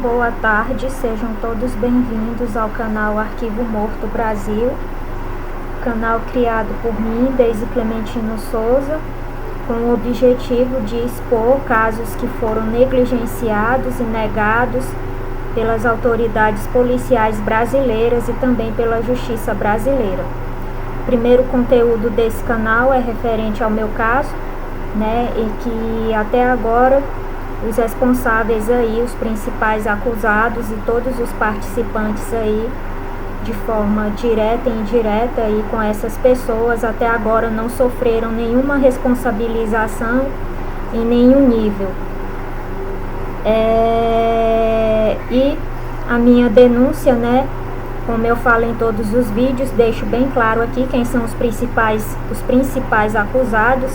Boa tarde, sejam todos bem-vindos ao canal Arquivo Morto Brasil, canal criado por mim, Deise Clementino Souza, com o objetivo de expor casos que foram negligenciados e negados pelas autoridades policiais brasileiras e também pela justiça brasileira. O primeiro conteúdo desse canal é referente ao meu caso, e que até agora os responsáveis aí, os principais acusados e todos os participantes aí, de forma direta e indireta aí com essas pessoas, até agora não sofreram nenhuma responsabilização em nenhum nível. E a minha denúncia, como eu falo em todos os vídeos, deixo bem claro aqui quem são os principais acusados,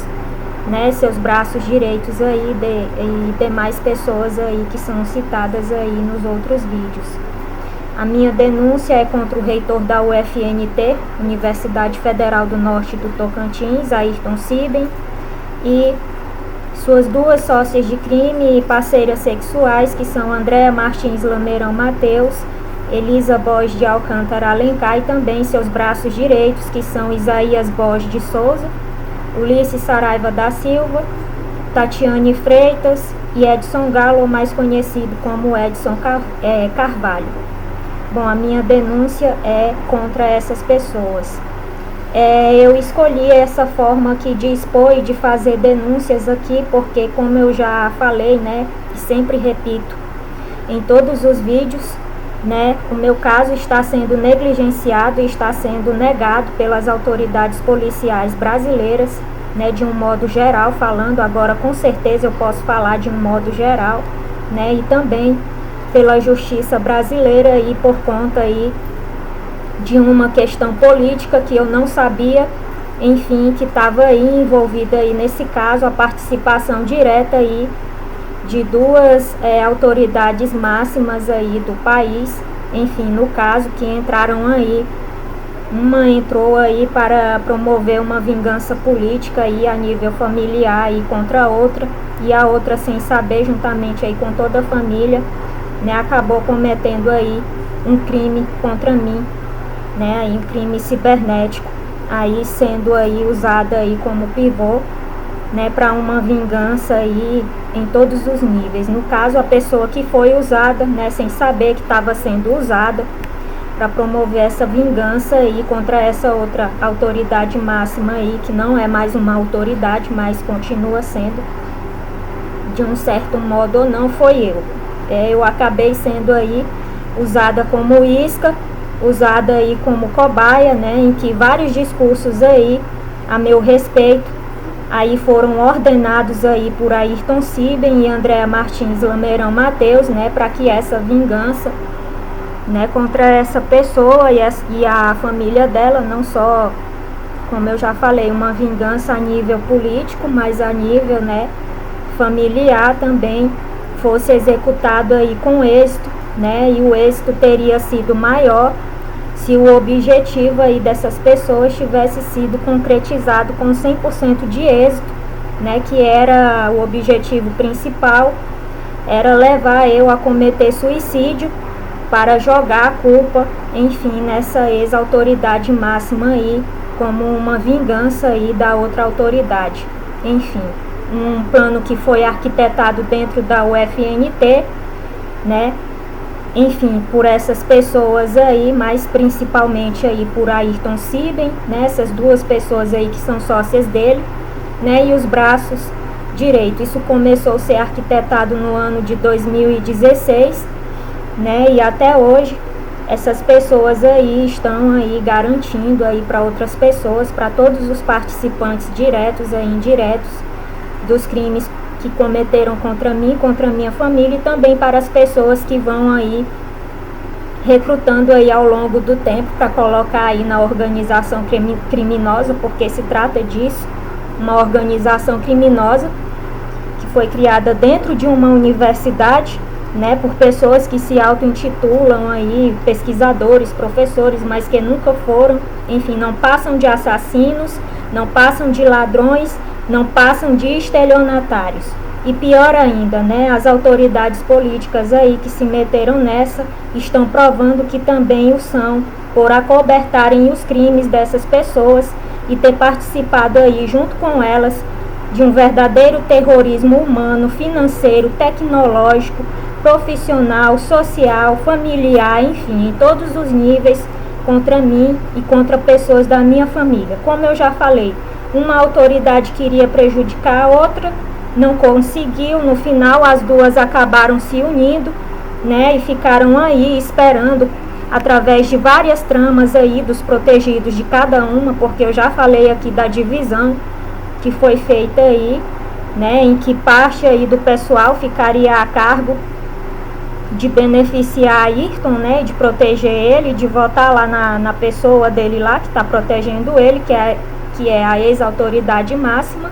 seus braços direitos aí e demais pessoas aí que são citadas aí nos outros vídeos. A minha denúncia é contra o reitor da UFNT, Universidade Federal do Norte do Tocantins, Ayrton Siben, e suas duas sócias de crime e parceiras sexuais, que são Andréa Martins Lameirão Mateus, Elisa Borges de Alcântara Alencar, e também seus braços direitos, que são Isaías Borges de Souza, Ulisses Saraiva da Silva, Tatiane Freitas e Edson Galo, mais conhecido como Edson Carvalho. Bom, a minha denúncia é contra essas pessoas. Eu escolhi essa forma aqui de expor e de fazer denúncias aqui porque, como eu já falei, e sempre repito em todos os vídeos, o meu caso está sendo negligenciado e está sendo negado pelas autoridades policiais brasileiras, de um modo geral falando. Agora com certeza eu posso falar de um modo geral, e também pela justiça brasileira e por conta aí de uma questão política que eu não sabia, enfim, que estava aí envolvida aí nesse caso a participação direta aí de duas autoridades máximas aí do país, enfim, no caso, que entraram aí. Uma entrou aí para promover uma vingança política aí a nível familiar aí contra a outra, e a outra, sem saber, juntamente aí com toda a família, acabou cometendo aí um crime contra mim, aí um crime cibernético, aí sendo aí usada aí como pivô, para uma vingança aí em todos os níveis. No caso, a pessoa que foi usada, sem saber que estava sendo usada para promover essa vingança aí contra essa outra autoridade máxima aí, que não é mais uma autoridade, mas continua sendo, de um certo modo ou não, foi eu. Eu acabei sendo aí usada como isca, usada aí como cobaia, em que vários discursos aí a meu respeito aí foram ordenados aí por Ayrton Siben e Andréa Martins Lameirão Mateus, para que essa vingança, contra essa pessoa e a família dela, não só, como eu já falei, uma vingança a nível político, mas a nível, familiar também, fosse executado aí com êxito, e o êxito teria sido maior se o objetivo aí dessas pessoas tivesse sido concretizado com 100% de êxito, que era o objetivo principal, era levar eu a cometer suicídio para jogar a culpa, enfim, nessa ex-autoridade máxima aí, como uma vingança aí da outra autoridade. Enfim, um plano que foi arquitetado dentro da UFNT, enfim, por essas pessoas aí, mas principalmente aí por Ayrton Siben, essas duas pessoas aí que são sócias dele, e os braços direitos. Isso começou a ser arquitetado no ano de 2016, e até hoje essas pessoas aí estão aí garantindo aí para outras pessoas, para todos os participantes diretos e indiretos dos crimes que cometeram contra mim, contra minha família, e também para as pessoas que vão aí recrutando aí ao longo do tempo para colocar aí na organização criminosa, porque se trata disso, uma organização criminosa que foi criada dentro de uma universidade, por pessoas que se auto-intitulam aí pesquisadores, professores, mas que nunca foram, enfim, não passam de assassinos, não passam de ladrões, não passam de estelionatários. E pior ainda, né, as autoridades políticas aí que se meteram nessa estão provando que também o são, por acobertarem os crimes dessas pessoas e ter participado aí junto com elas de um verdadeiro terrorismo humano, financeiro, tecnológico, profissional, social, familiar, enfim, em todos os níveis contra mim e contra pessoas da minha família. Como eu já falei, uma autoridade queria prejudicar a outra, não conseguiu, no final as duas acabaram se unindo, né, e ficaram aí esperando através de várias tramas aí dos protegidos de cada uma, porque eu já falei aqui da divisão que foi feita aí, né, em que parte aí do pessoal ficaria a cargo de beneficiar Ayrton, né, de proteger ele, de votar lá na pessoa dele lá, que está protegendo ele, que é a ex-autoridade máxima,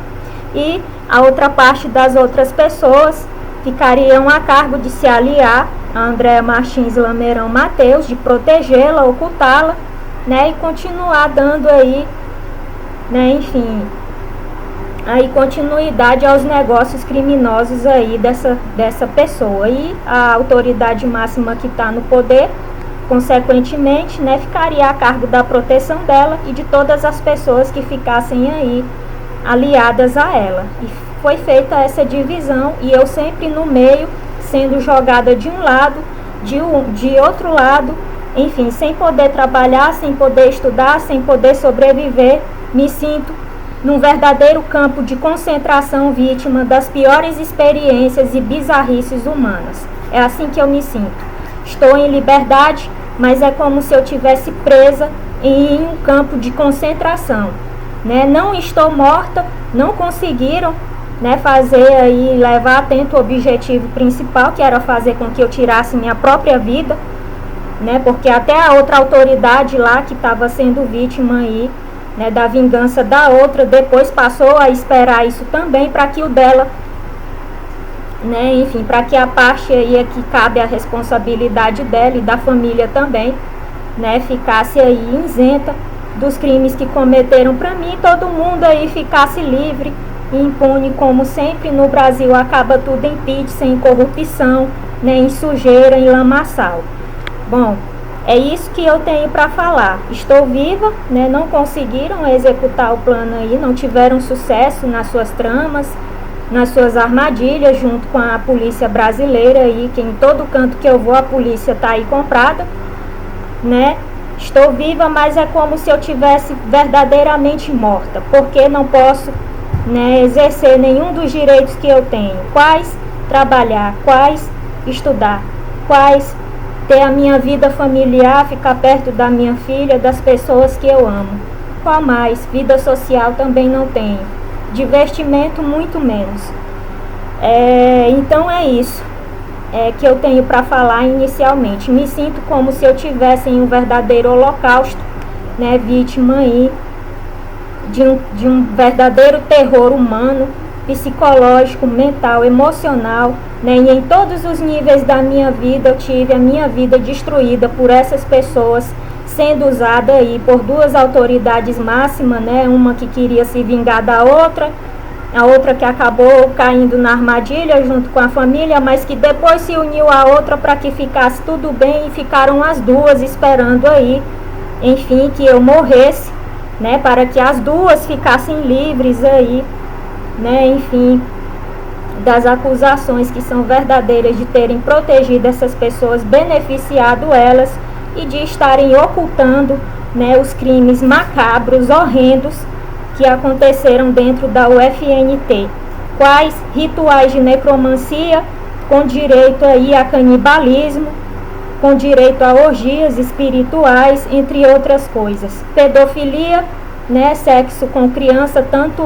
e a outra parte das outras pessoas ficariam a cargo de se aliar a Andréa Martins Lameirão Mateus, de protegê-la, ocultá-la, né, e continuar dando aí, né, enfim, aí continuidade aos negócios criminosos aí dessa pessoa. E a autoridade máxima que está no poder, consequentemente, né, ficaria a cargo da proteção dela e de todas as pessoas que ficassem aí aliadas a ela. E foi feita essa divisão e eu sempre no meio, sendo jogada de um lado, de outro lado, enfim, sem poder trabalhar, sem poder estudar, sem poder sobreviver, me sinto num verdadeiro campo de concentração, vítima das piores experiências e bizarrices humanas. É assim que eu me sinto. Estou em liberdade, mas é como se eu estivesse presa em um campo de concentração, né? Não estou morta, não conseguiram, né, fazer aí, levar a atento o objetivo principal, que era fazer com que eu tirasse minha própria vida, né? Porque até a outra autoridade lá que estava sendo vítima aí, né, da vingança da outra, depois passou a esperar isso também para que o dela, né, enfim, para que a parte aí é que cabe a responsabilidade dela e da família também, né, ficasse aí isenta dos crimes que cometeram para mim, todo mundo aí ficasse livre e impune, como sempre no Brasil acaba tudo em pizza, em corrupção, né, em sujeira, em lamaçal. Bom, é isso que eu tenho para falar. Estou viva, né? Não conseguiram executar o plano aí, não tiveram sucesso nas suas tramas, nas suas armadilhas, junto com a polícia brasileira aí, que em todo canto que eu vou a polícia está aí comprada, né? Estou viva, mas é como se eu tivesse verdadeiramente morta, porque não posso, né, exercer nenhum dos direitos que eu tenho. Quais? Trabalhar, quais? Estudar, quais? Ter a minha vida familiar, ficar perto da minha filha, das pessoas que eu amo. Qual mais? Vida social também não tenho. Divertimento, muito menos. Então é isso que eu tenho para falar inicialmente. Me sinto como se eu tivesse em um verdadeiro holocausto, né, vítima aí de um verdadeiro terror humano, psicológico, mental, emocional, né? E em todos os níveis da minha vida eu tive a minha vida destruída por essas pessoas, sendo usada aí por duas autoridades máximas, né? Uma que queria se vingar da outra, a outra que acabou caindo na armadilha junto com a família, mas que depois se uniu à outra para que ficasse tudo bem, e ficaram as duas esperando aí, enfim, que eu morresse, né? Para que as duas ficassem livres aí, né, enfim, das acusações que são verdadeiras de terem protegido essas pessoas, beneficiado elas e de estarem ocultando, né, os crimes macabros, horrendos que aconteceram dentro da UFNT. Quais? Rituais de necromancia, com direito aí a canibalismo, com direito a orgias espirituais, entre outras coisas. Pedofilia, né, sexo com criança, tanto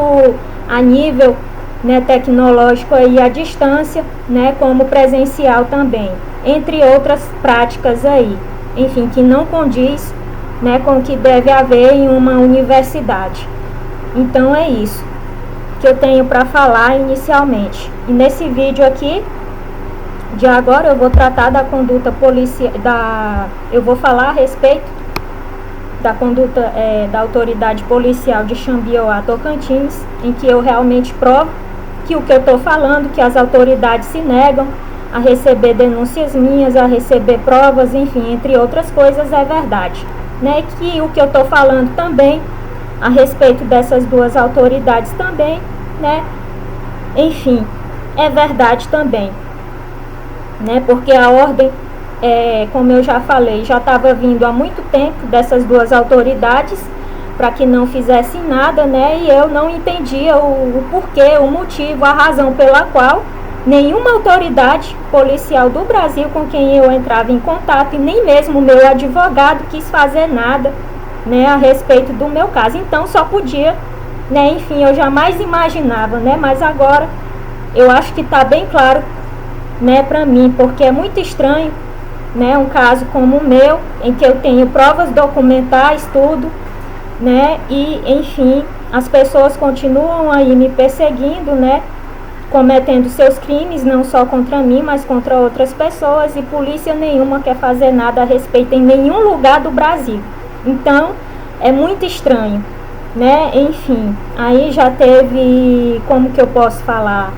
a nível, né, tecnológico aí à distância, né, como presencial também, entre outras práticas aí, enfim, que não condiz, né, com o que deve haver em uma universidade. Então é isso que eu tenho para falar inicialmente. E nesse vídeo aqui de agora eu vou tratar da conduta policial, eu vou falar a respeito da conduta da autoridade policial de Xambioá, Tocantins, em que eu realmente provo que o que eu estou falando, que as autoridades se negam a receber denúncias minhas, a receber provas, enfim, entre outras coisas, é verdade, né? Que o que eu estou falando também a respeito dessas duas autoridades também, né? Enfim, é verdade também, né? Porque a ordem, como eu já falei, já estava vindo há muito tempo dessas duas autoridades para que não fizessem nada, né? E eu não entendia o porquê, o motivo, a razão pela qual nenhuma autoridade policial do Brasil com quem eu entrava em contato, e nem mesmo o meu advogado, quis fazer nada, né, a respeito do meu caso. Então só podia, né, enfim, eu jamais imaginava, né? Mas agora eu acho que está bem claro, né, para mim, porque é muito estranho, né, um caso como o meu, em que eu tenho provas documentais, tudo, né, e enfim, as pessoas continuam aí me perseguindo, né, cometendo seus crimes, não só contra mim, mas contra outras pessoas, e polícia nenhuma quer fazer nada a respeito em nenhum lugar do Brasil. Então, é muito estranho, né, enfim, aí já teve, como que eu posso falar,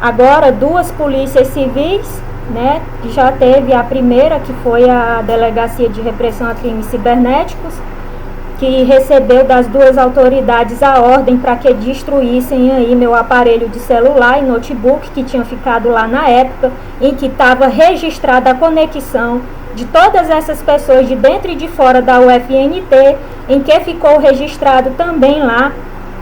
agora duas polícias civis, né, já teve a primeira, que foi a Delegacia de Repressão a Crimes Cibernéticos, que recebeu das duas autoridades a ordem para que destruíssem aí meu aparelho de celular e notebook, que tinha ficado lá na época, em que estava registrada a conexão de todas essas pessoas de dentro e de fora da UFNT, em que ficou registrado também lá,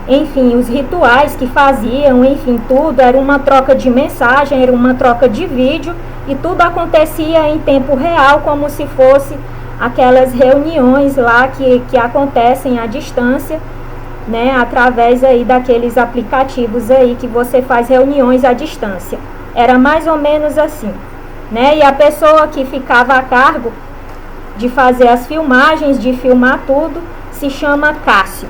enfim, os rituais que faziam, enfim, tudo, era uma troca de mensagem, era uma troca de vídeo, e tudo acontecia em tempo real, como se fosse aquelas reuniões lá que acontecem à distância, né, através aí daqueles aplicativos aí que você faz reuniões à distância. Era mais ou menos assim, né? E a pessoa que ficava a cargo de fazer as filmagens, de filmar tudo, se chama Cássio.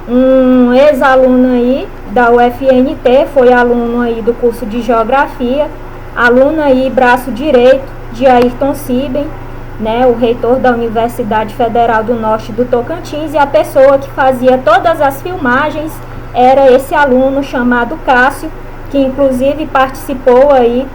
Um ex-aluno aí da UFNT, foi aluno aí do curso de Geografia, aluno aí braço direito de Ayrton Siben, né, o reitor da Universidade Federal do Norte do Tocantins, e a pessoa que fazia todas as filmagens era esse aluno chamado Cássio, que inclusive participou aí,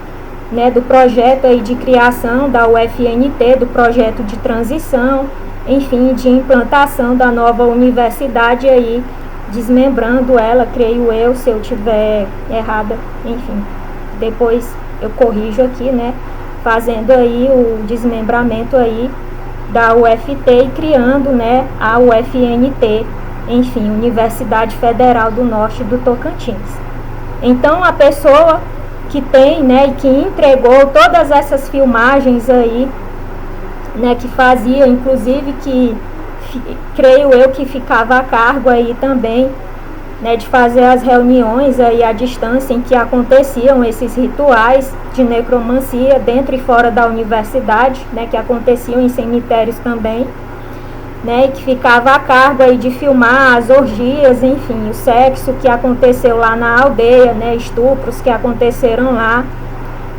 né, do projeto aí de criação da UFNT, do projeto de transição, enfim, de implantação da nova universidade aí, desmembrando ela, creio eu, se eu tiver errada, enfim, depois eu corrijo aqui, né, fazendo aí o desmembramento aí da UFT e criando, né, a UFNT, enfim, Universidade Federal do Norte do Tocantins. Então, a pessoa que tem, né, e que entregou todas essas filmagens aí, né, que fazia, inclusive, que creio eu que ficava a cargo aí também, né, de fazer as reuniões aí à distância em que aconteciam esses rituais de necromancia dentro e fora da universidade, né, que aconteciam em cemitérios também, né, e que ficava a cargo aí de filmar as orgias, enfim, o sexo que aconteceu lá na aldeia, né, estupros que aconteceram lá,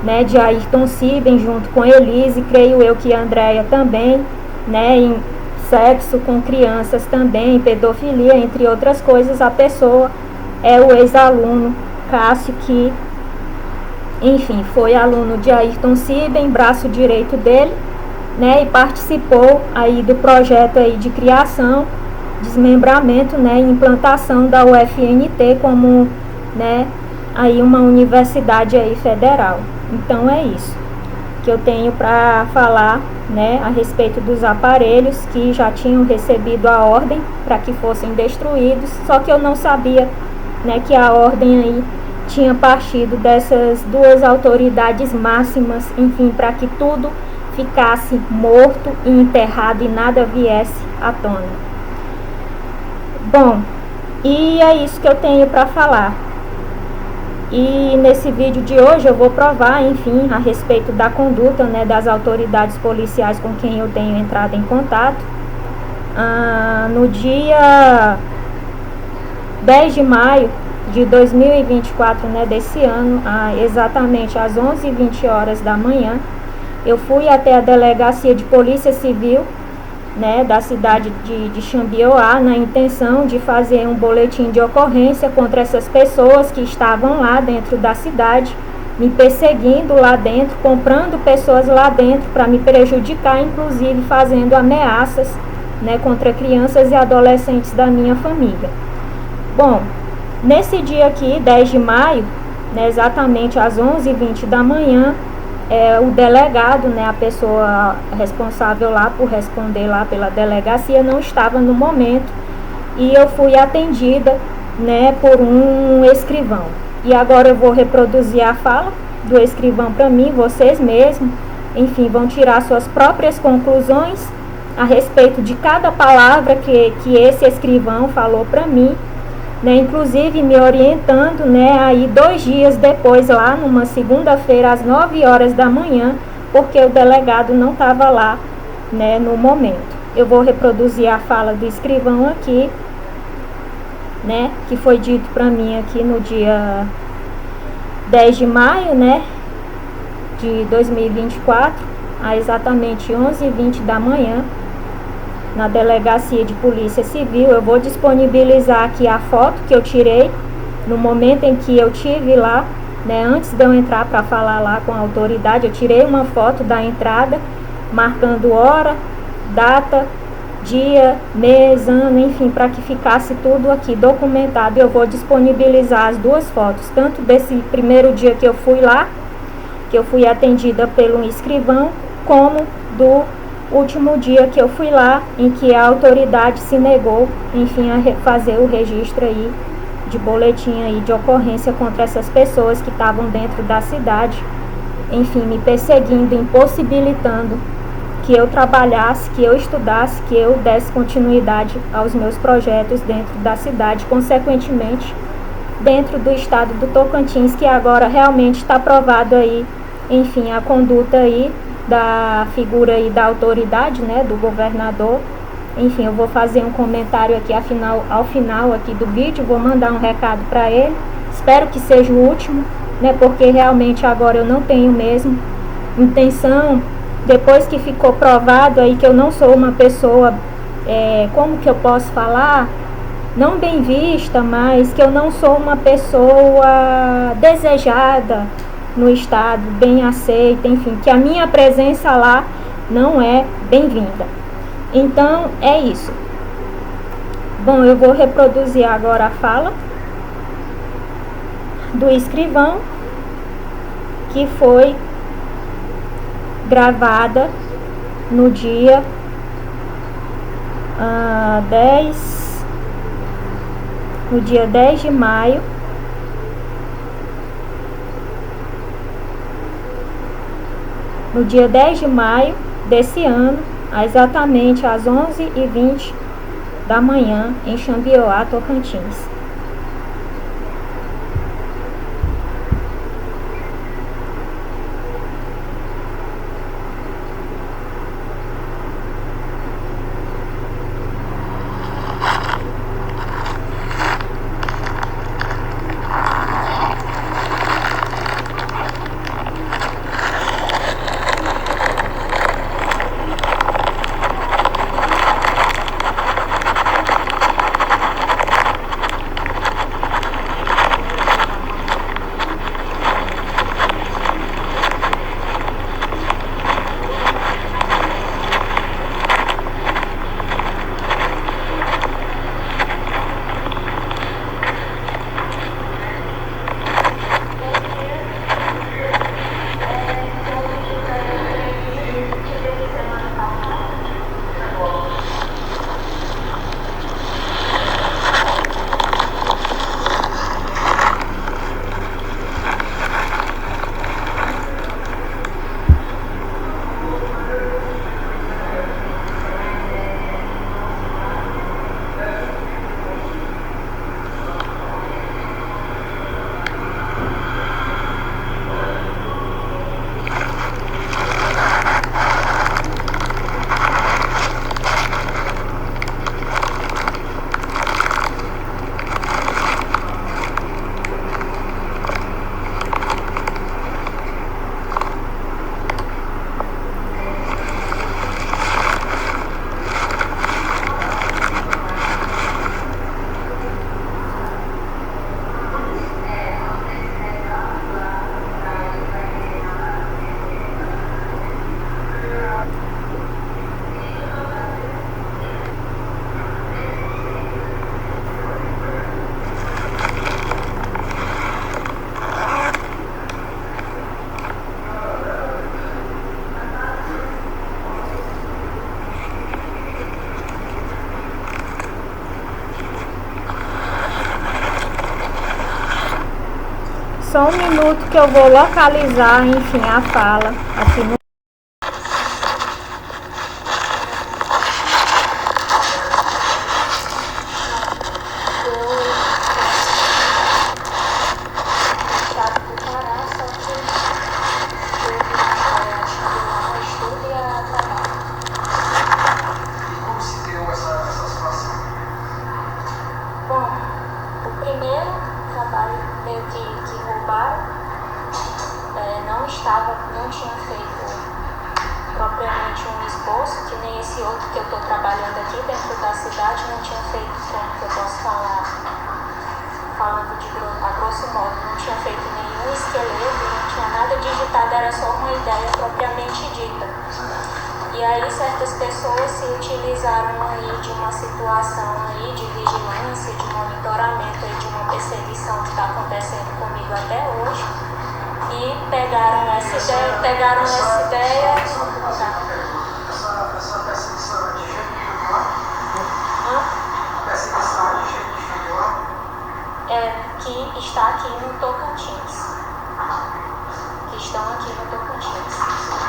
né, de Ayrton Siben junto com Elise, creio eu que Andréia também, né, em sexo com crianças também, pedofilia, entre outras coisas. A pessoa é o ex-aluno Cássio, que, enfim, foi aluno de Ayrton Siben, braço direito dele, né, e participou aí do projeto aí de criação, desmembramento, né, e implantação da UFNT como, né, aí uma universidade aí federal. Então é isso que eu tenho para falar, né, a respeito dos aparelhos que já tinham recebido a ordem para que fossem destruídos, só que eu não sabia, né, que a ordem aí tinha partido dessas duas autoridades máximas, enfim, para que tudo ficasse morto e enterrado e nada viesse à tona. Bom, e é isso que eu tenho para falar. E nesse vídeo de hoje eu vou provar, enfim, a respeito da conduta, né, das autoridades policiais com quem eu tenho entrado em contato. No dia 10 de maio de 2024, né, desse ano, exatamente às 11h20 da manhã, eu fui até a Delegacia de Polícia Civil né, da cidade de Xambioá, na intenção de fazer um boletim de ocorrência contra essas pessoas que estavam lá dentro da cidade, me perseguindo lá dentro, comprando pessoas lá dentro para me prejudicar, inclusive fazendo ameaças, né, contra crianças e adolescentes da minha família. Bom, nesse dia aqui, 10 de maio, né, exatamente às 11h20 da manhã, o delegado, né, a pessoa responsável lá por responder lá pela delegacia, não estava no momento e eu fui atendida, né, por um escrivão. E agora eu vou reproduzir a fala do escrivão para mim, vocês mesmos, enfim, vão tirar suas próprias conclusões a respeito de cada palavra que esse escrivão falou para mim, né, inclusive me orientando, né, aí 2 dias depois, lá numa segunda-feira, às 9 horas da manhã, porque o delegado não estava lá, né, no momento. Eu vou reproduzir a fala do escrivão aqui, né, que foi dito para mim aqui no dia 10 de maio, né, de 2024, a exatamente 11h20 da manhã, na Delegacia de Polícia Civil. Eu vou disponibilizar aqui a foto que eu tirei no momento em que eu tive lá, né, antes de eu entrar para falar lá com a autoridade. Eu tirei uma foto da entrada, marcando hora, data, dia, mês, ano, enfim, para que ficasse tudo aqui documentado. Eu vou disponibilizar as 2 fotos, tanto desse primeiro dia que eu fui lá, que eu fui atendida pelo escrivão, como do último dia que eu fui lá, em que a autoridade se negou, enfim, a fazer o registro aí de boletim aí de ocorrência contra essas pessoas que estavam dentro da cidade, enfim, me perseguindo, impossibilitando que eu trabalhasse, que eu estudasse, que eu desse continuidade aos meus projetos dentro da cidade, consequentemente dentro do estado do Tocantins, que agora realmente está provado aí, enfim, a conduta aí da figura aí da autoridade, né, do governador. Enfim, eu vou fazer um comentário aqui ao final aqui do vídeo, vou mandar um recado para ele, espero que seja o último, né, porque realmente agora eu não tenho mesmo intenção, depois que ficou provado aí que eu não sou uma pessoa, como que eu posso falar, não bem vista, mas que eu não sou uma pessoa desejada no estado, bem aceita, enfim, que a minha presença lá não é bem-vinda. Então, é isso. Bom, eu vou reproduzir agora a fala do escrivão, que foi gravada no dia 10 de maio no dia 10 de maio desse ano, exatamente às 11h20 da manhã, em Xambioá, Tocantins. Só um minuto que eu vou localizar, enfim, a fala aqui no... Não tinha feito propriamente um esboço, que nem esse outro que eu estou trabalhando aqui dentro da cidade, não tinha feito, como que eu posso falar, falando a grosso modo, não tinha feito nenhum esqueleto, não tinha nada digitado, era só uma ideia propriamente dita. E aí certas pessoas se utilizaram aí de uma situação aí de vigilância, de monitoramento aí de uma perseguição que está acontecendo comigo até hoje. E pegaram essa ideia. Essa perseguição é de gente de Xangri-Lá? A perseguição é de gente de Xangri-Lá? É, que está aqui no Tocantins. Que estão aqui no Tocantins.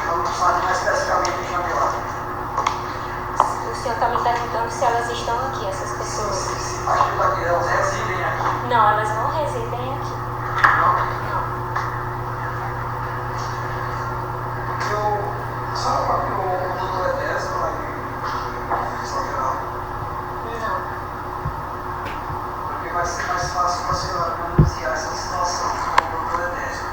Então não sabe mais especificamente de Xangri-Lá. O senhor está me perguntando se elas estão aqui, essas pessoas? Se partir daqui, elas residem aqui? Não, elas não residem aqui. Não? Sabe para que o doutor Edésio vai em São Geraldo? Não. Porque vai ser mais fácil para a senhora pronunciar essa situação com o doutor Edésio.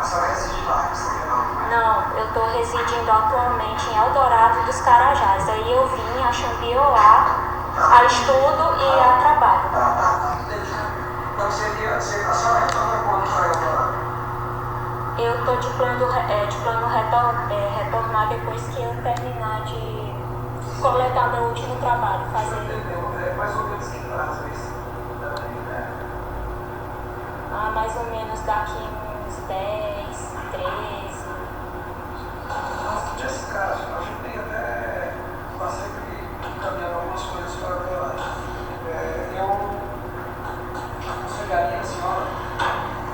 A senhora reside lá em São Geraldo? Não, eu estou residindo atualmente em Eldorado dos Carajás. Aí eu vim a Xambioá a estudo e a trabalho. Entendi. Então seria, a senhora retorna quando para Eldorado? Eu estou de plano retornar depois que eu terminar de coletar meu último trabalho, fazer... Mais ou menos que prazo é esse? Mais ou menos daqui uns 10, 13... Nesse caso, a gente tem até sempre encaminhando algumas coisas para ela. Eu aconselharia a senhora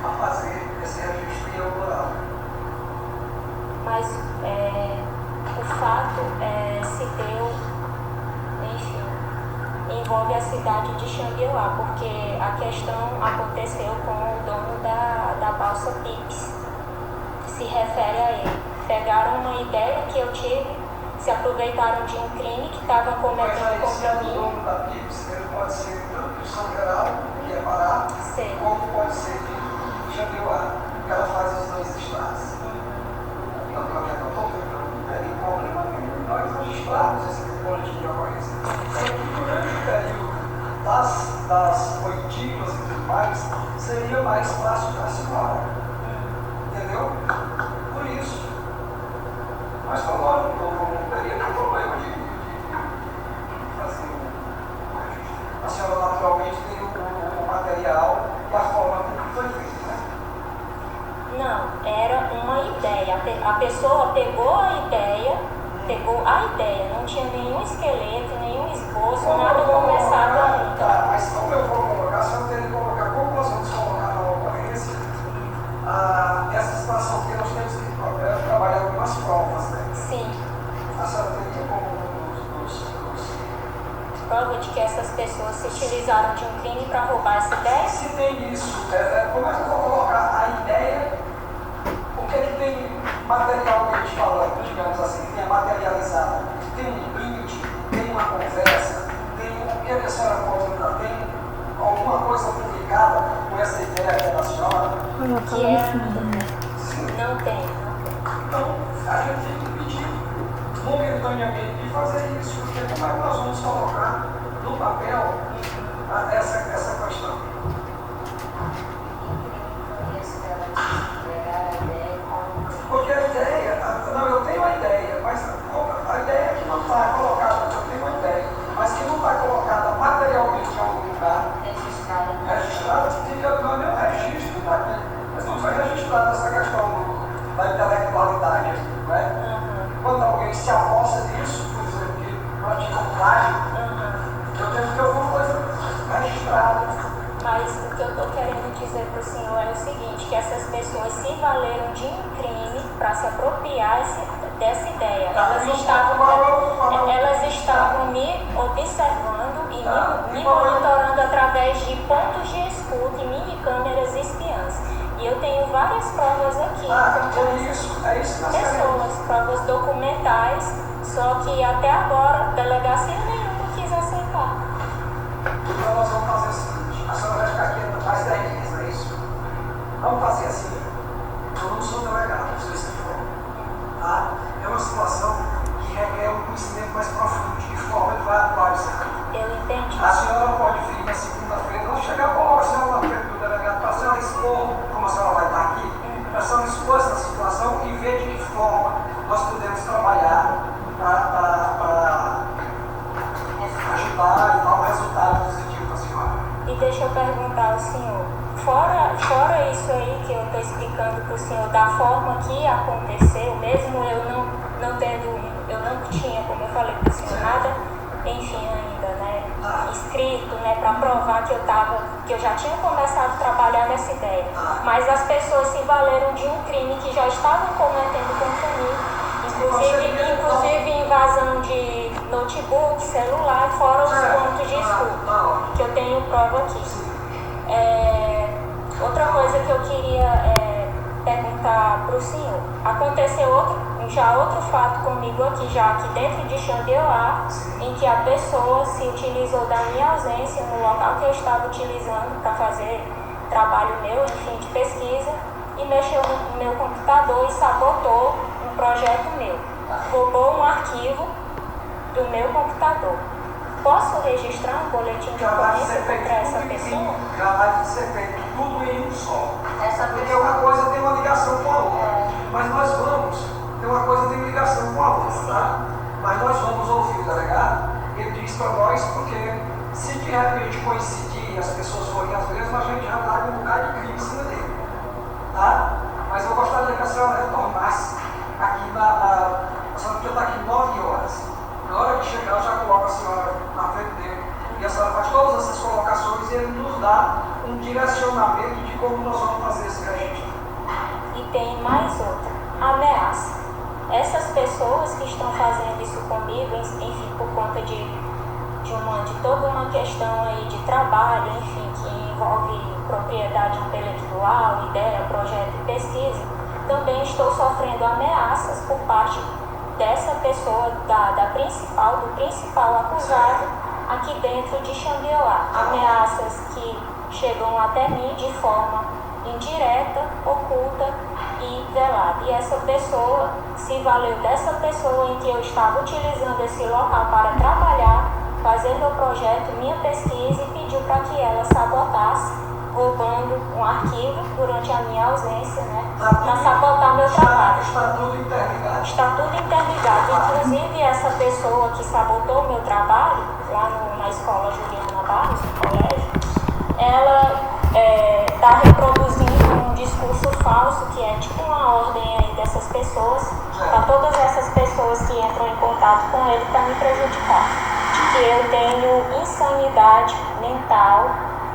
a fazer esse registro em Eldorado. Mas o fato se deu, enfim, envolve a cidade de Xambioá, porque a questão aconteceu com o dono da balsa Pips. Se refere a ele. Pegaram uma ideia que eu tive, se aproveitaram de um crime que estava cometendo contra mim. O dono da Pips, ele pode ser tanto de São Geraldo, que é Pará, como pode ser de Xambioá, que ela faz os dois estados. Então, não tem problema nenhum. Nós registramos esse boletim de ocorrência. Durante o período das oitivas e tudo mais, seria mais fácil para a senhora. Entendeu? Por isso. Mas, claro, não teria nenhum problema de fazer o registro. A senhora, naturalmente, tem o material e a forma como foi feito, né? Não, era uma ideia. A pessoa pegou a ideia, não tinha nenhum esqueleto, nenhum esboço, nada começado ainda. Tá, mas como eu vou colocar, a senhora teria que colocar, como nós vamos colocar na ocorrência, essa situação que nós temos que trabalhar algumas provas, né? Sim. A senhora teria como prova de que essas pessoas se utilizaram de um crime para roubar essa ideia? Se tem isso, como é que eu vou colocar a ideia? O que é que tem materialmente falando, digamos assim, que é materializado? Tem um print, tem uma conversa, tem o que a senhora pode me dar? Tem alguma coisa publicada com essa ideia que é da senhora? Que é... Não tem. Então, a gente tem que pedir momentaneamente de fazer isso, porque como é que nós vamos colocar no papel essa questão? Porque a ideia, não, eu tenho a ideia, mas a ideia que não está colocada, eu tenho uma ideia, mas que não está colocada materialmente em algum lugar, registrada, fica no meu registro daqui, mas não foi registrada essa questão da intelectualidade, né? Quando alguém se aposta disso, por exemplo, que pratica um plágio, eu tenho que ter alguma coisa registrada. seguinte, que essas pessoas se valeram de um crime para se apropriar dessa ideia. Elas estavam me observando e me monitorando através de pontos de escuta e mini câmeras espiãs. E eu tenho várias provas aqui, provas documentais, só que até agora delegacia nenhuma quis aceitar. Então nós vamos fazer o seguinte, a senhora vai ficar aqui mais 10 dias, não é isso? Vamos fazer assim, eu não sou delegado, não sei se for. Tá? É uma situação que requer um conhecimento mais profundo de que forma ele vai atuar isso aqui. Eu entendi. A senhora pode vir na segunda-feira, não chegar com a senhora na frente do delegado, para a senhora expor como a senhora vai estar aqui, para a senhora expor essa situação e ver de que forma nós podemos trabalhar para ajudar e dar um resultado positivo para a senhora. E deixa eu perguntar ao senhor, fora isso aí que eu estou explicando para o senhor, da forma que aconteceu, mesmo eu não tinha, como eu falei para o senhor, nada, enfim, ainda, né, escrito, né, para provar que eu já tinha começado a trabalhar nessa ideia. Mas as pessoas se valeram de um crime que já estavam cometendo contra mim, inclusive invasão de notebook, celular, fora os pontos de escuta, que eu tenho prova aqui. Outra coisa que eu queria perguntar para o senhor, aconteceu outro fato comigo aqui dentro de Xambioá, em que a pessoa se utilizou da minha ausência no local que eu estava utilizando para fazer trabalho meu, enfim, de pesquisa, e mexeu no meu computador e sabotou um projeto meu. Roubou um arquivo do meu computador. Posso registrar um boletim de ocorrência contra essa pessoa? Já vai ser feito tudo em um só. Porque uma coisa tem uma ligação com a outra. Mas nós vamos, tem uma coisa tem ligação com a outra, tá? Mas nós vamos ouvir o delegado, ele diz para nós, porque se de repente coincidir e as pessoas forem as mesmas, a gente já está com um bocado de crime em cima dele. Tá? Mas eu gostaria que a senhora retornasse aqui a senhora podia estar aqui 9 horas. Na hora que chegar, eu já coloco a senhora na frente dele. E a senhora faz todas essas colocações e ele nos dá um direcionamento de como nós vamos fazer esse registro. E tem mais outra, ameaça. Essas pessoas que estão fazendo isso comigo, enfim, por conta de toda uma questão aí de trabalho, enfim, que envolve propriedade intelectual, ideia, projeto e pesquisa, também estou sofrendo ameaças por parte dessa pessoa, do principal acusado aqui dentro de Xambioá. Ameaças que chegam até mim de forma indireta, oculta e velada. E essa pessoa se valeu dessa pessoa em que eu estava utilizando esse local para trabalhar, fazer meu projeto, minha pesquisa, e pediu para que ela sabotasse, roubando um arquivo durante a minha ausência, né, para sabotar meu trabalho. Está tudo interligado. Está tudo interligado. Inclusive, essa pessoa que sabotou o meu trabalho, lá na escola Juliana Barros, no colégio, ela está reproduzindo um discurso falso, que é tipo uma ordem aí dessas pessoas, para todas essas pessoas que entram em contato com ele para me prejudicar. Que eu tenho insanidade mental,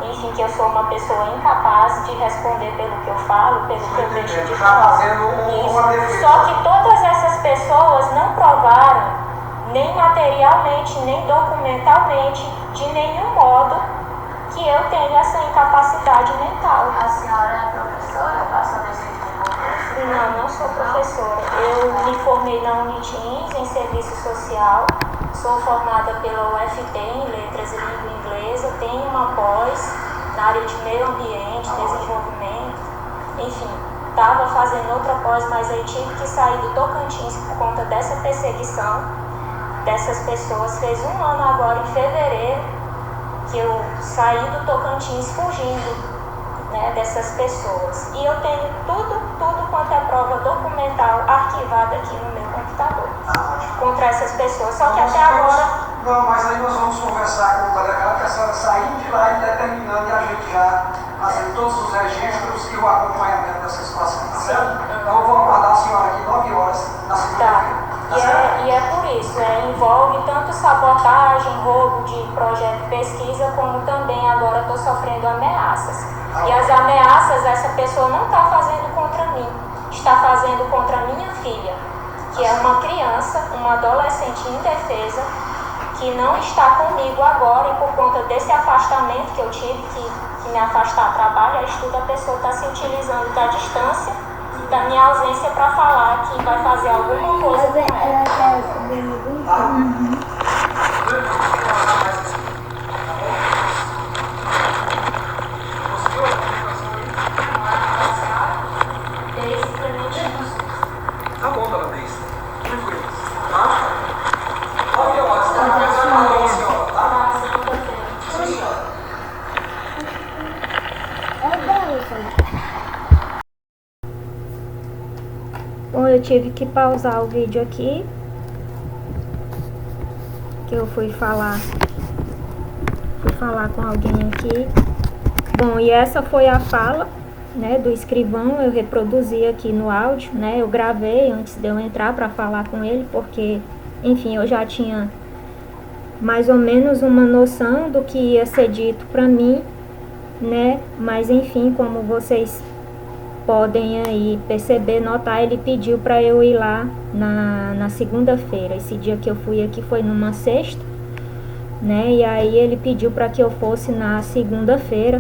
enfim, que eu sou uma pessoa incapaz de responder pelo que eu falo, pelo que eu deixo de falar. Só que todas essas pessoas não provaram, nem materialmente, nem documentalmente, de nenhum modo, que eu tenho essa incapacidade mental. A senhora é professora? Passou nesse concurso? Não sou professora. Eu me formei na Unitins em serviço social. Sou formada pela UFT em Letras e Língua Inglesa, tenho uma pós na área de meio ambiente, desenvolvimento, enfim, estava fazendo outra pós, mas aí tive que sair do Tocantins por conta dessa perseguição dessas pessoas. Fez um ano agora, em fevereiro, que eu saí do Tocantins fugindo, né, dessas pessoas. E eu tenho tudo quanto é prova documental arquivada aqui no meu computador contra essas pessoas, só que até agora... Não, mas aí nós vamos conversar com o delegado, que a senhora saindo de lá e determinando, e a gente já fazendo todos os registros e o acompanhamento dessa situação, tá certo? Então eu vou aguardar a senhora aqui 9 horas na segunda-feira. Tá. E aí é por isso, envolve tanto sabotagem, roubo de projeto de pesquisa, como também agora estou sofrendo ameaças. E as ameaças essa pessoa não está fazendo contra mim, está fazendo contra minha filha, que é uma criança, uma adolescente indefesa, que não está comigo agora, e por conta desse afastamento que eu tive, que me afastar trabalho, estudo, a pessoa está se utilizando da distância, da minha ausência, para falar que vai fazer alguma coisa com ela. Tá bom, dona Deise. Tranquilo. Tá? Olha lá, você vai começar a falar, senhora, tá? Sim, senhora. Bom, eu tive que pausar o vídeo aqui, que eu fui falar com alguém aqui. Bom, e essa foi a fala, né, do escrivão. Eu reproduzi aqui no áudio, né, eu gravei antes de eu entrar para falar com ele, porque, enfim, eu já tinha mais ou menos uma noção do que ia ser dito para mim, né, mas enfim, como vocês podem aí perceber, notar, ele pediu para eu ir lá na segunda-feira. Esse dia que eu fui aqui foi numa sexta, né, e aí ele pediu para que eu fosse na segunda-feira,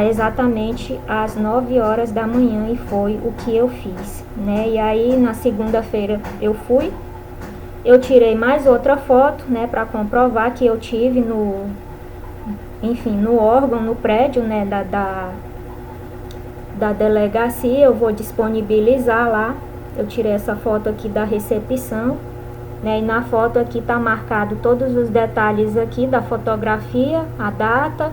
exatamente às 9 horas da manhã, e foi o que eu fiz, né. E aí na segunda-feira eu fui, eu tirei mais outra foto, né, para comprovar que eu tive no órgão, no prédio, né, da delegacia. Eu vou disponibilizar lá. Eu tirei essa foto aqui da recepção, né, e na foto aqui tá marcado todos os detalhes aqui da fotografia, a data,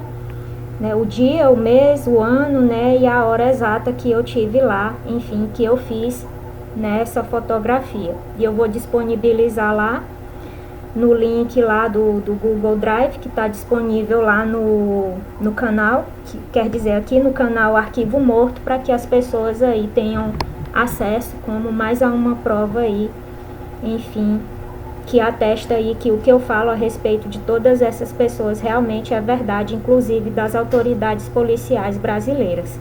né, o dia, o mês, o ano, né, e a hora exata que eu tive lá, enfim, que eu fiz nessa fotografia. E eu vou disponibilizar lá no link lá do Google Drive, que está disponível lá no canal, que quer dizer aqui no canal Arquivo Morto, para que as pessoas aí tenham acesso como mais a uma prova aí, enfim, que atesta aí que o que eu falo a respeito de todas essas pessoas realmente é verdade, inclusive das autoridades policiais brasileiras.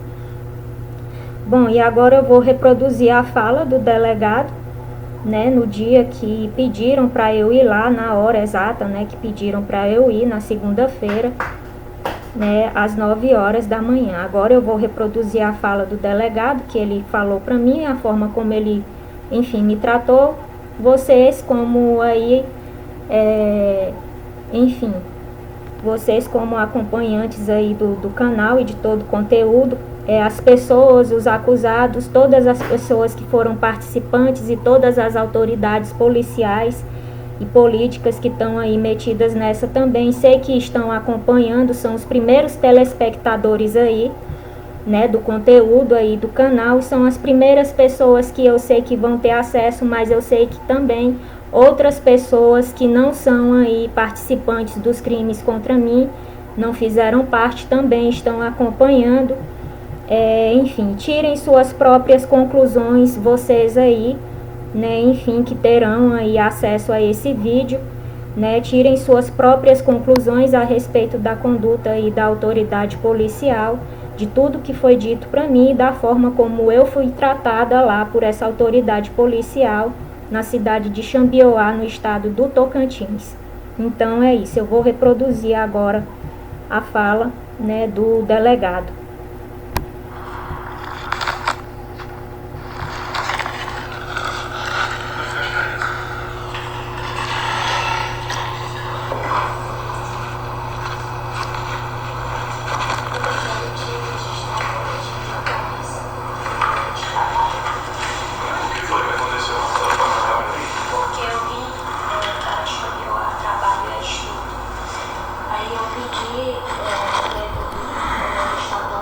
Bom, e agora eu vou reproduzir a fala do delegado, né, no dia que pediram para eu ir lá, na hora exata, né, que pediram para eu ir na segunda-feira, né, às 9 horas da manhã. Agora eu vou reproduzir a fala do delegado, que ele falou para mim, a forma como ele, enfim, me tratou. Vocês como aí, enfim, vocês como acompanhantes aí do canal e de todo o conteúdo, as pessoas, os acusados, todas as pessoas que foram participantes e todas as autoridades policiais e políticas que estão aí metidas nessa também, sei que estão acompanhando, são os primeiros telespectadores aí, né, do conteúdo aí do canal, e são as primeiras pessoas que eu sei que vão ter acesso, mas eu sei que também outras pessoas que não são aí participantes dos crimes contra mim, não fizeram parte, também estão acompanhando. Enfim, tirem suas próprias conclusões, vocês aí, né, enfim, que terão aí acesso a esse vídeo, né, tirem suas próprias conclusões a respeito da conduta aí da autoridade policial, de tudo que foi dito para mim e da forma como eu fui tratada lá por essa autoridade policial na cidade de Xambioá, no estado do Tocantins. Então é isso, eu vou reproduzir agora a fala, né, do delegado. Estadual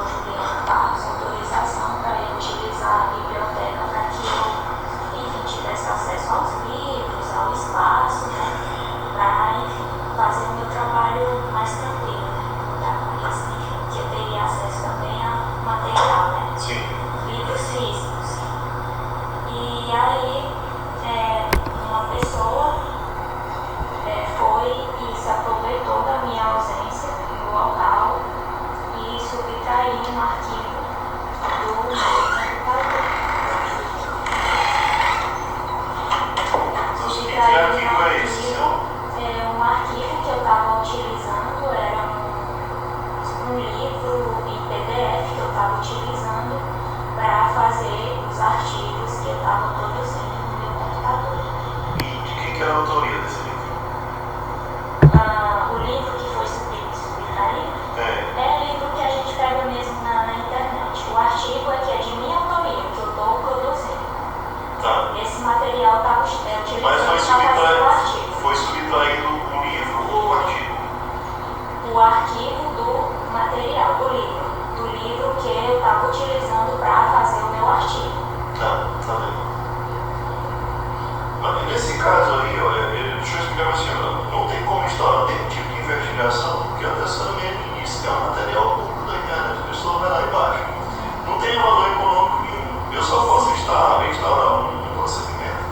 Eu só posso instaurar um procedimento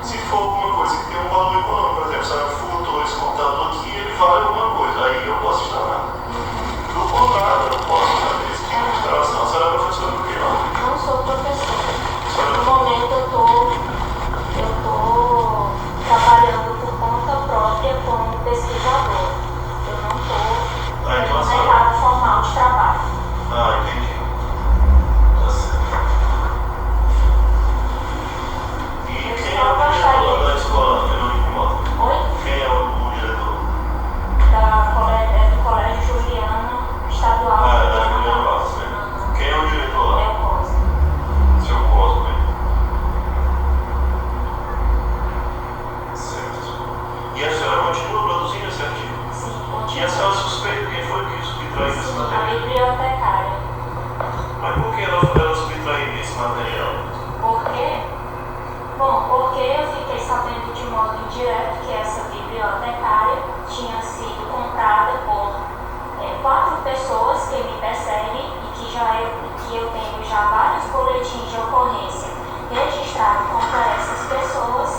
se for alguma coisa que tem um valor econômico. Por exemplo, se eu furtou esse computador aqui, ele vale alguma coisa, aí eu posso instaurar. Do contrário, eu não posso fazer esse tipo de instalação. Você era professora do que não? Não sou professora. No momento eu estou trabalhando por conta própria como pesquisador. Eu não estou no mercado formal de trabalho. Ah, entendi. Tá certo. E quem é o diretor da escola? Eu não me incomodo. Oi? Quem é o diretor? Do Colégio Juliana Estadual. Ah, é da Juliana Bastos, né? Quem é o diretor lá? É o Cosme. Seu Cosme. Certo. E a senhora continua produzindo esse artigo? Sim, E a continua. senhora suspeita quem foi que subtraiu esse Sim, a material? bibliotecária. Mas por que ela subtraiu esse material? Por quê? Bom, porque eu fiquei sabendo de modo indireto que essa bibliotecária tinha sido comprada por 4 pessoas que me perseguem e que eu tenho já vários boletins de ocorrência registrados contra essas pessoas,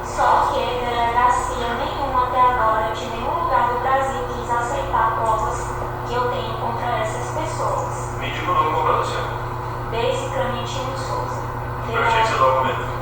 só que a delegacia nenhuma até agora, de nenhum lugar do Brasil, quis aceitar provas que eu tenho contra essas pessoas. Me diga o nome completo, senhor. Deise Clementino Souza. Preencha esse documento.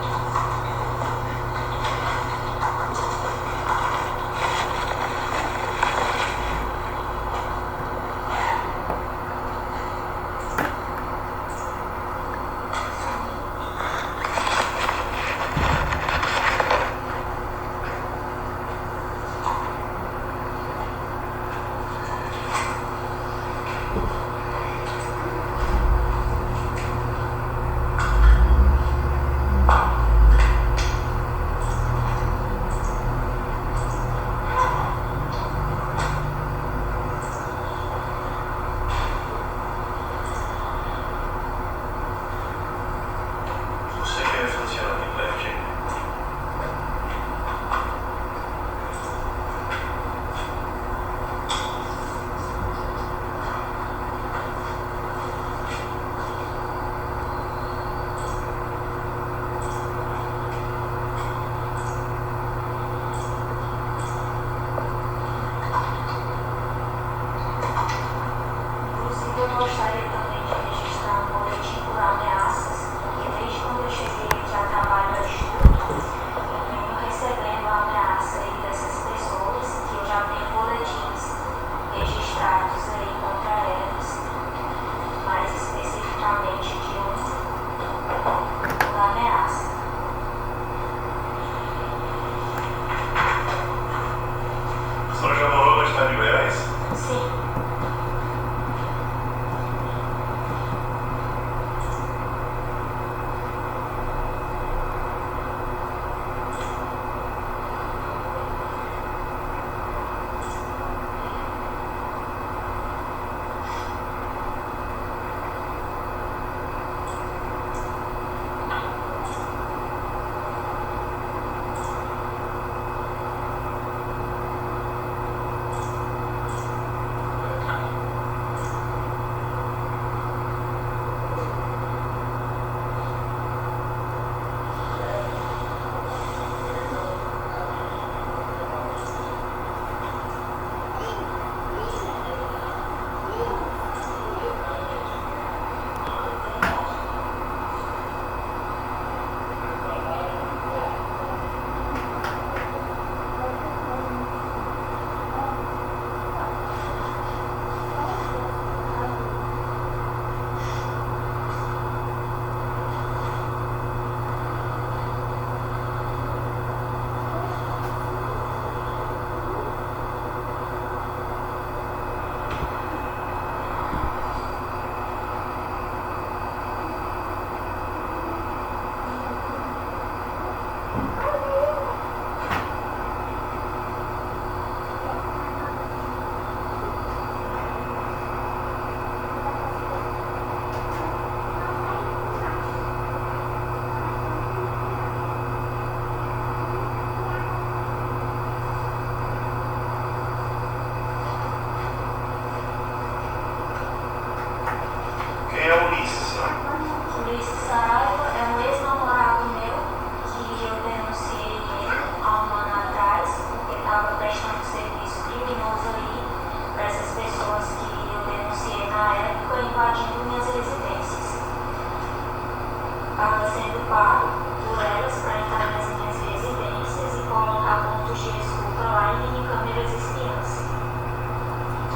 estava sendo pago por elas para entrar nas minhas residências e colocar pontos de escuta lá e minicâmeras espiãs.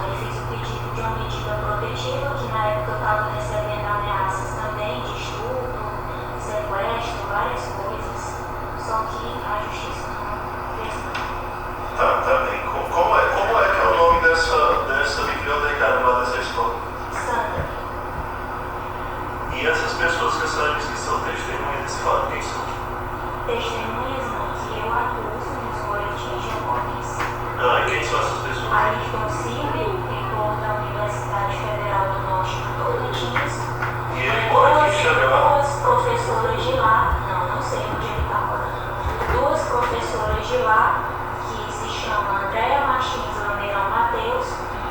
Aí fiz o pedido de uma medida protetiva, que na época eu estava recebendo ameaças também de estupro, sequestro, várias coisas, só que a justiça não fez nada. Tá bem. Como é que é o nome dessa bibliotecária lá dessa escola? Sandra. E essas pessoas que a senhora disse que são testemunhas desse fato, quem são? Testemunhas não, que eu acuso nos boletins de ocorrência. E quem são essas pessoas? Ayrton Silva, reitor da Universidade Federal do Norte do Tocantins. E ele mora aqui em Xangai? Duas professoras de lá, não sei onde ele está morando. Duas professoras de lá, que se chama Andréa Martins Lameirão Mateus,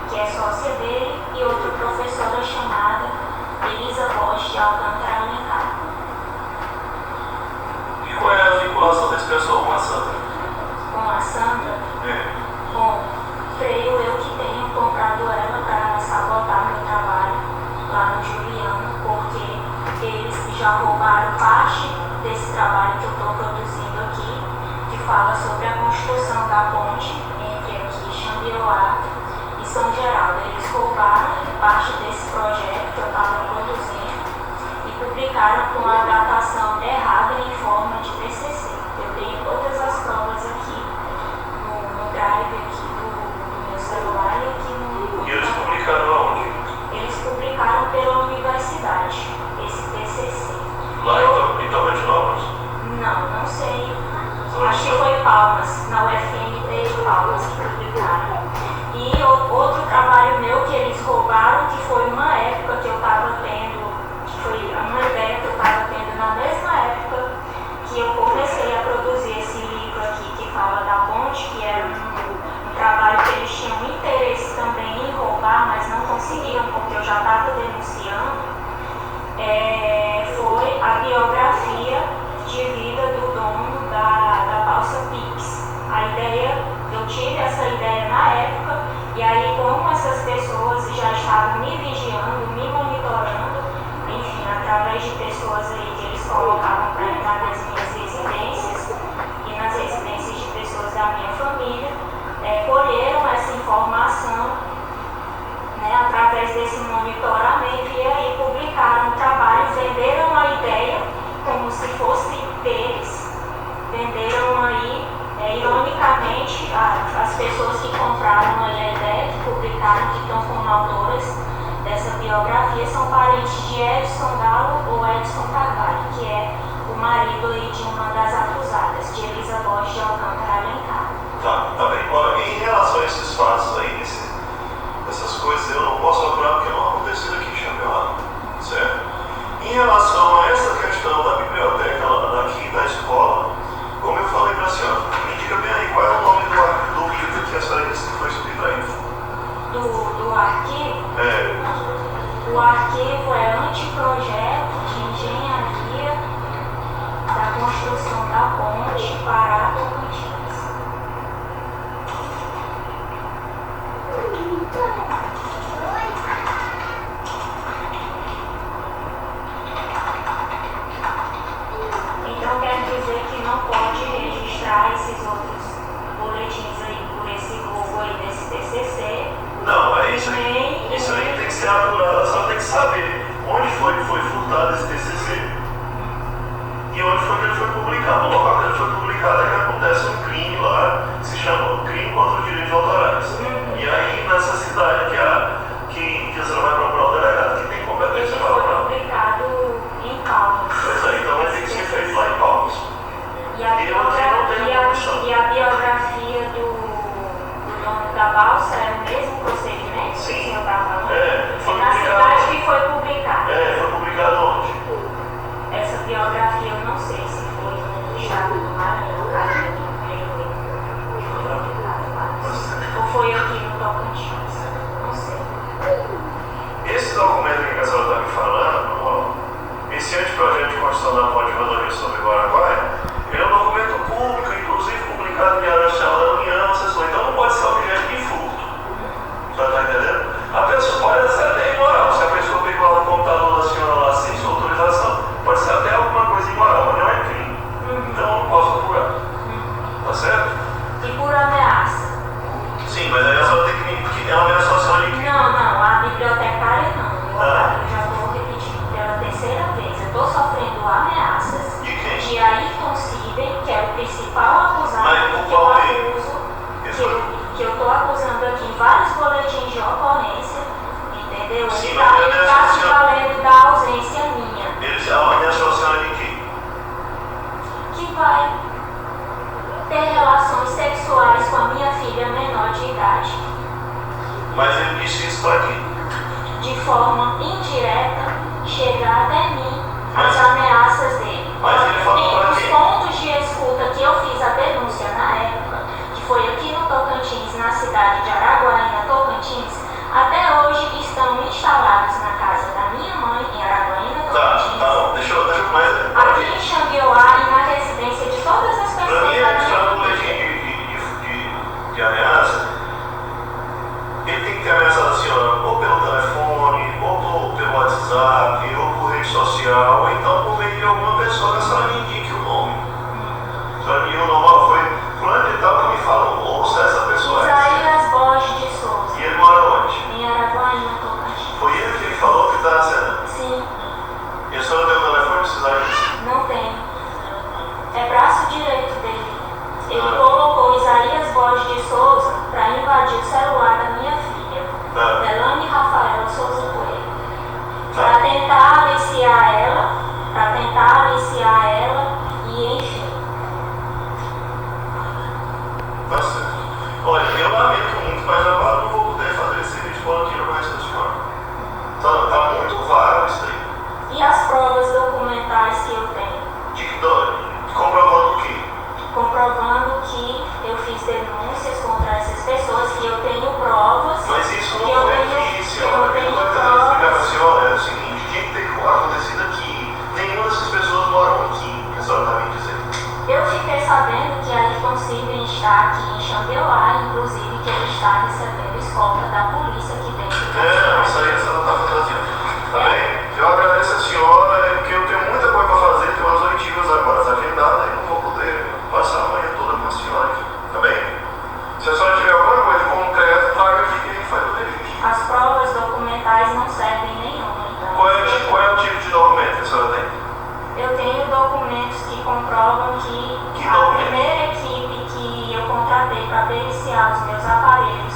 que é sócia dele, e outra professora chamada Elisa Bosch de Alcântara Alencar. E qual é a vinculação desse pessoal com a Sandra? Com a Sandra? Bom, creio eu que tenham comprado ela para sabotar meu trabalho lá no Juliano, porque eles já roubaram parte desse trabalho que eu estou produzindo aqui, que fala sobre a construção da ponte entre aqui Xambioá e São Geraldo. Eles roubaram parte desse projeto que eu estava produzindo e publicaram com a datação errada em forma de TCC. Eu tenho todas as provas aqui no drive aqui do meu celular e aqui no... E eles publicaram aonde? Eles publicaram pela universidade, esse TCC. Lá em Tocantinópolis? Não sei. Acho que foi Palmas, na UFMT de Palmas que publicaram. E outro trabalho meu que eles roubaram, que foi uma época que eu estava tendo, que foi uma ideia que eu estava tendo na mesma época que eu comecei a produzir esse livro aqui que fala da ponte, que era um trabalho que eles tinham interesse também em roubar, mas não conseguiam porque eu já estava denunciando. Foi a biografia de vida do dono da Balsa Pix. A ideia, eu tive essa ideia na época, e aí como essas pessoas já estavam me vigiando, me monitorando, enfim, através de pessoas aí que eles colocavam para entrar nas minhas residências e nas residências de pessoas da minha família, colheram essa informação, né, através desse monitoramento, e aí publicaram o trabalho, venderam a ideia como se fosse deles, venderam aí, ironicamente, as pessoas que compraram aí a ideia, que publicaram, que estão como autoras dessa biografia, são parentes de Edson Galo ou Edson Carvalho, que é o marido aí de uma das acusadas, de Elisa Bosch de Alcântara Alencar. Tá bem. Olha, em relação a esses fatos aí, essas coisas, eu não posso apurar porque não aconteceu aqui em Xambioá, certo? Em relação a essa questão da biblioteca daqui da escola, como eu falei para a senhora, me diga bem aí qual é o nome do livro que a senhora disse que foi subtraído. Do arquivo? O arquivo é Anteprojeto de Engenharia da Construção da Ponte Pará Tocantins. Então quer dizer que não pode registrar esses outros boletins aí por esse logo aí desse TCC. Não, é isso aí. Isso aí tem que ser apurado. Só tem que saber onde foi que foi furtado esse TCC e onde foi que ele foi publicado. No local que ele foi publicado é que acontece um crime lá, que se chama crime contra os direitos autorais. E aí nessa cidade que você vai procurar o delegado que tem competência para Foi procurar. publicado em Palmas. Pois é, então vai ter que ser feito lá em Palmas. E a biografia do dono da balsa é o mesmo procedimento que o senhor está falando? Foi na publicado. cidade que foi publicado. Foi publicado onde? Essa biografia eu não sei se foi no estado do Maranhão, caso eu não creio que foi publicado lá. Ou foi aqui no Tocantins, não sei. Esse documento que a senhora está me falando, esse anteprojeto de construção da ponte de rodovia sobre Guaraguaia, ele é um documento público, inclusive publicado em Diário Nacional da União, então não pode ser objeto de furto. Você está entendendo? A pessoa pode ser até imoral, se a pessoa pegou lá no computador da senhora lá sem sua autorização, pode ser até alguma Ameaçou a senhora de quê? Que vai ter relações sexuais com a minha filha menor de idade. Mas ele disse isso para quê? De forma indireta, chegar até mim as ameaças dele. Mas ele falou para Os quê? pontos de escuta que eu fiz a denúncia na época, que foi aqui no Tocantins, na cidade de Araguaína, Tocantins, até hoje estão instalados na casa da minha mãe, em Araguaína, Tocantins. Tá bom, deixa eu mais. Aqui em Xambioá e na residência de todas as Para pessoas mim, da a minha questão família. de ameaça, ele tem que ter ameaçado a senhora ou pelo telefone, ou pelo WhatsApp, ou por rede social, ou então por meio de alguma pessoa que a senhora me indique o nome. A senhora me o nome foi fulano de tal que me falou, ouça essa pessoa. Isaías Borges de Souza, E ele mora onde? em Araguaína, Tocantins. Foi ele que falou que está sendo. Sim, E a senhora tem o telefone de Isaías? não tenho. É braço direito dele. Ele colocou Isaías Borges de Souza para invadir o celular da minha filha, Delane Rafaela Souza Coelho, para tentar aliciar ela e enfim. Tá certo. Olha, eu lamento muito, mas agora não vou poder fazer esse vídeo aqui no resto da senhora. Tá muito vago isso aí. E as provas documentais que eu tenho? Comprovando o quê? Comprovando que eu fiz denúncias contra essas pessoas, que eu tenho provas. Mas isso que não eu foi tenho, aqui, que senhora. eu Eu tenho vou tentar explicar para a provas. senhora é o seguinte: o que tem acontecido aqui? Nenhuma dessas pessoas moram aqui, que a senhora está me dizendo. Eu fiquei sabendo que a Ayrton Sidney está aqui em Xambioá, inclusive que ele está recebendo escolta da polícia aqui dentro da cidade. Isso aí a senhora está fantasiando. Tá bem? Eu agradeço a senhora, porque eu tenho muita coisa para fazer, tenho umas oitivas agora agendadas e não vou poder passar a manhã toda com a senhora aqui. Tá bem? Se a senhora tiver alguma coisa concreta, traga aqui que a gente faz o registro. As provas documentais não servem nenhuma. Então, Qual é o tipo de documento que a senhora tem? eu tenho documentos que comprovam que a documento? primeira equipe que eu contratei para periciar os meus aparelhos,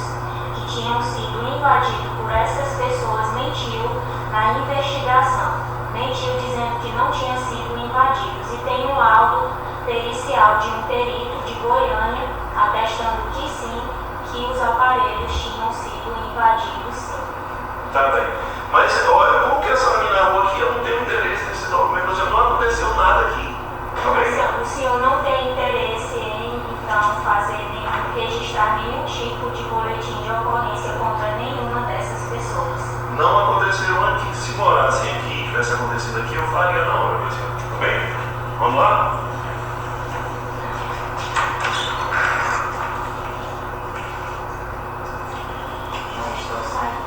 que tinham sido invadidos por essas pessoas, mentiu na investigação. Mentiu dizendo que não tinham sido invadidos. E tem um laudo pericial de um perito de Goiânia atestando que sim, que os aparelhos tinham sido invadidos sim. Tá bem. Mas, olha, como que essa menina na rua aqui, eu não tenho interesse nesse documento, já não aconteceu nada aqui. Tá bem? O senhor não tem interesse em, então, registrar nenhum tipo de boletim de ocorrência contra nenhuma dessas pessoas. Não aconteceu aqui. Se morassem aqui, tivesse acontecido aqui, eu faria na hora, tá bem? Vamos lá? Estou saindo.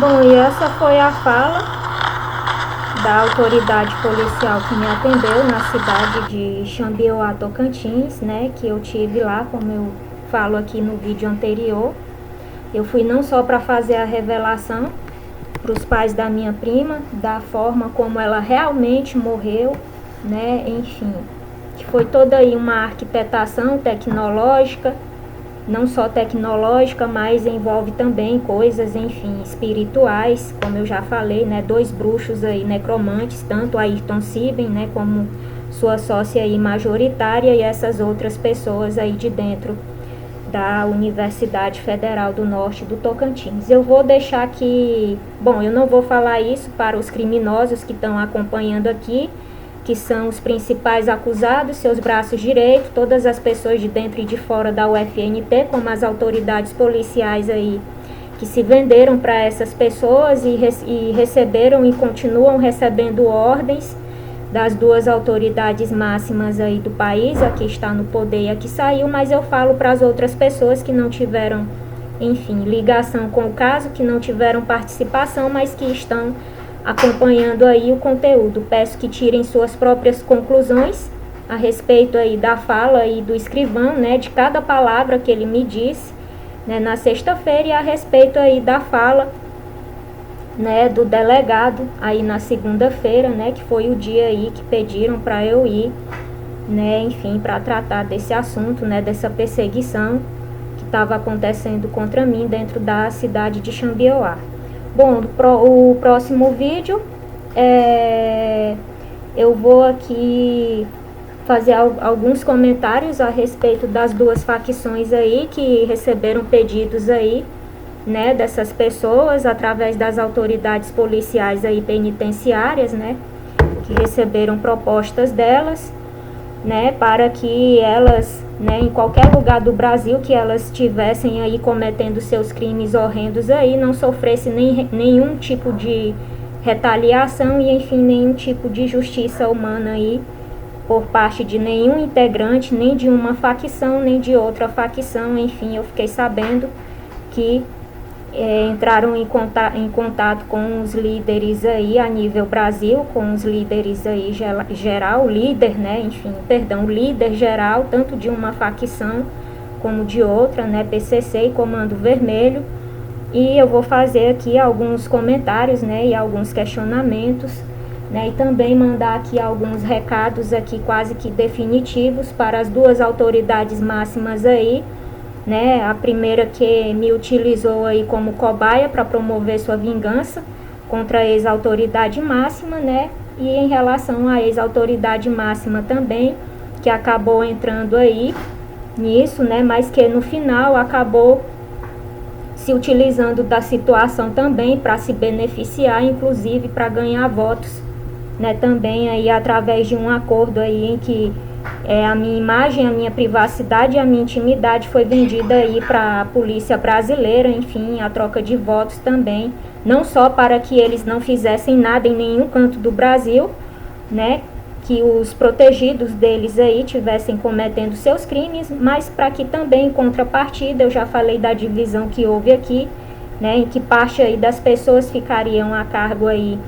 Bom, e essa foi a fala da autoridade policial que me atendeu na cidade de Xambioá, Tocantins, né, que eu tive lá, como eu falo aqui no vídeo anterior. Eu fui não só para fazer a revelação para os pais da minha prima, da forma como ela realmente morreu, né, enfim, que foi toda aí uma arquitetação tecnológica, não só tecnológica, mas envolve também coisas, enfim, espirituais, como eu já falei, né, 2 bruxos aí, necromantes, tanto Ayrton Siben, né, como sua sócia aí majoritária e essas outras pessoas aí de dentro da Universidade Federal do Norte do Tocantins. Eu vou deixar aqui, bom, eu não vou falar isso para os criminosos que estão acompanhando aqui, que são os principais acusados, seus braços direitos, todas as pessoas de dentro e de fora da UFNT, como as autoridades policiais aí, que se venderam para essas pessoas e receberam e continuam recebendo ordens das 2 autoridades máximas aí do país, a que está no poder e a que saiu, mas eu falo para as outras pessoas que não tiveram, enfim, ligação com o caso, que não tiveram participação, mas que estão acompanhando aí o conteúdo. Peço que tirem suas próprias conclusões a respeito aí da fala aí do escrivão, né, de cada palavra que ele me disse, né, na sexta-feira, e a respeito aí da fala, né, do delegado aí na segunda-feira, né, que foi o dia aí que pediram para eu ir, né, enfim, para tratar desse assunto, né, dessa perseguição que estava acontecendo contra mim dentro da cidade de Xambioá. Bom, o próximo vídeo eu vou aqui fazer alguns comentários a respeito das 2 facções aí que receberam pedidos aí, né, dessas pessoas através das autoridades policiais aí penitenciárias, né, que receberam propostas delas, né, para que elas, né, em qualquer lugar do Brasil que elas estivessem aí cometendo seus crimes horrendos aí, não sofressem nenhum tipo de retaliação e, enfim, nenhum tipo de justiça humana aí por parte de nenhum integrante, nem de uma facção, nem de outra facção. Enfim, eu fiquei sabendo que entraram em contato com os líderes aí a nível Brasil, com os líderes aí geral, líder, né, enfim, perdão, líder geral, tanto de uma facção como de outra, né, PCC e Comando Vermelho, e eu vou fazer aqui alguns comentários, né, e alguns questionamentos, né, e também mandar aqui alguns recados aqui quase que definitivos para as 2 autoridades máximas aí, né, a primeira que me utilizou aí como cobaia para promover sua vingança contra a ex-autoridade máxima, né, e em relação à ex-autoridade máxima também, que acabou entrando aí nisso, né, mas que no final acabou se utilizando da situação também para se beneficiar, inclusive para ganhar votos, né, também aí através de um acordo aí em que a minha imagem, a minha privacidade e a minha intimidade foi vendida aí para a polícia brasileira, enfim, a troca de votos também, não só para que eles não fizessem nada em nenhum canto do Brasil, né, que os protegidos deles aí tivessem cometendo seus crimes, mas para que também, em contrapartida, eu já falei da divisão que houve aqui, né, em que parte aí das pessoas ficariam a cargo aí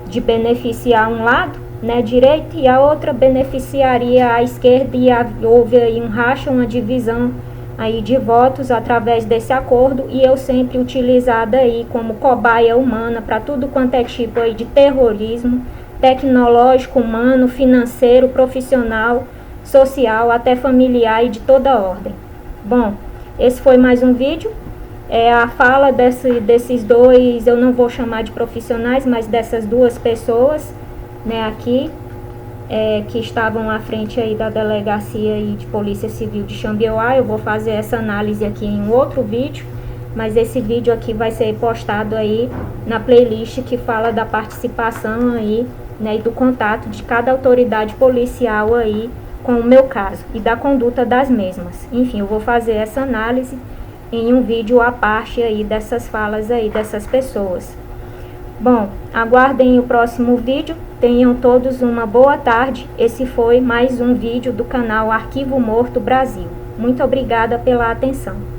de beneficiar um lado, né, direita, e a outra beneficiaria a esquerda, e houve aí um racha, uma divisão aí de votos através desse acordo, e eu sempre utilizada aí como cobaia humana para tudo quanto é tipo aí de terrorismo tecnológico, humano, financeiro, profissional, social, até familiar e de toda ordem. Bom, esse foi mais um vídeo. A fala desses 2, eu não vou chamar de profissionais, mas dessas 2 pessoas, né, aqui, que estavam à frente aí da delegacia aí de Polícia Civil de Xambioá. Eu vou fazer essa análise aqui em um outro vídeo, mas esse vídeo aqui vai ser postado aí na playlist que fala da participação aí, né, e do contato de cada autoridade policial aí com o meu caso e da conduta das mesmas. Enfim, eu vou fazer essa análise em um vídeo à parte aí dessas falas aí dessas pessoas. Bom, aguardem o próximo vídeo. Tenham todos uma boa tarde. Esse foi mais um vídeo do canal Arquivo Morto Brasil. Muito obrigada pela atenção.